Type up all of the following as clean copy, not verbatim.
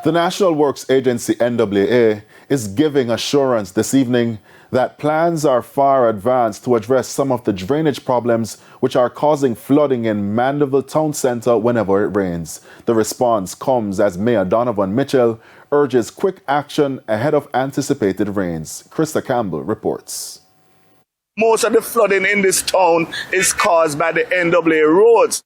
The National Works Agency, NWA, is giving assurance this evening that plans are far advanced to address some of the drainage problems which are causing flooding in Mandevillle town centre whenever it rains. The response comes as Mayor Donovan Mitchell urges quick action ahead of anticipated rains. Krista Campbell reports. Most of the flooding in this town is caused by the NWA roads.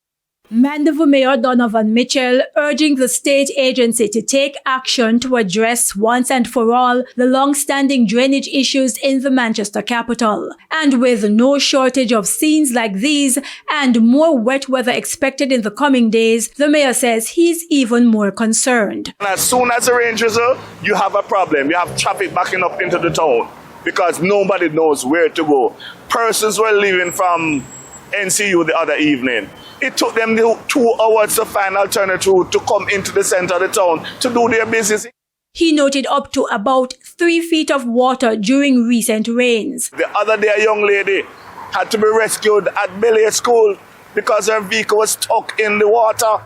Mandevillle Mayor Donovan Mitchell urging the state agency to take action to address once and for all the long-standing drainage issues in the Manchester capital. And with no shortage of scenes like these and more wet weather expected in the coming days, the mayor says he's even more concerned. And as soon as the rain drizzle, you have a problem. You have traffic backing up into the town because nobody knows where to go. Persons were leaving from NCU the other evening. It took them 2 hours to find alternate route to come into the center of the town to do their business. He noted up to about 3 feet of water during recent rains. The other day, a young lady had to be rescued at Belay School because her vehicle was stuck in the water.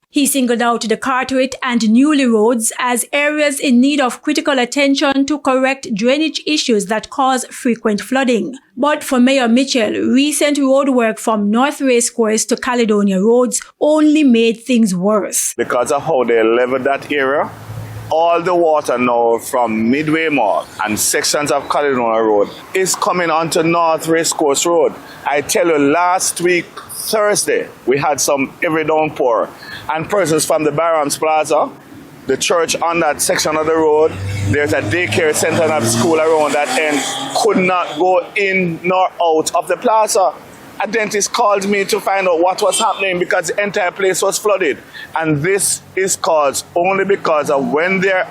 He singled out the Carteret and Newley roads as areas in need of critical attention to correct drainage issues that cause frequent flooding. But for Mayor Mitchell, recent road work from North Racecourse to Caledonia roads only made things worse. Because of how they leveled that area, all the water now from Midway Mall and sections of Caledonia Road is coming onto North Racecourse Road. I tell you, last week, Thursday, we had some heavy downpour, and persons from the Barhams Plaza, the church on that section of the road, there's a daycare center and a school around that end, could not go in nor out of the plaza. A dentist called me to find out what was happening because the entire place was flooded. And this is caused only because of when they're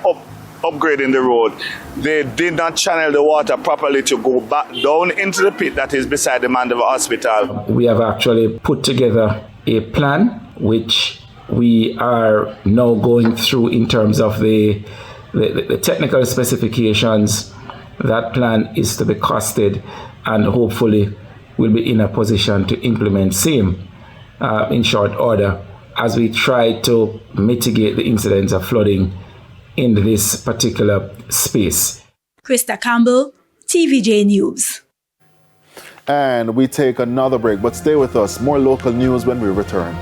upgrading the road, they did not channel the water properly to go back down into the pit that is beside the Mandevillle Hospital. We have actually put together a plan which we are now going through in terms of the technical specifications. That plan is to be costed and hopefully will be in a position to implement same in short order as we try to mitigate the incidence of flooding in this particular space. Krista Campbell, TVJ News. And we take another break, but stay with us. More local news when we return.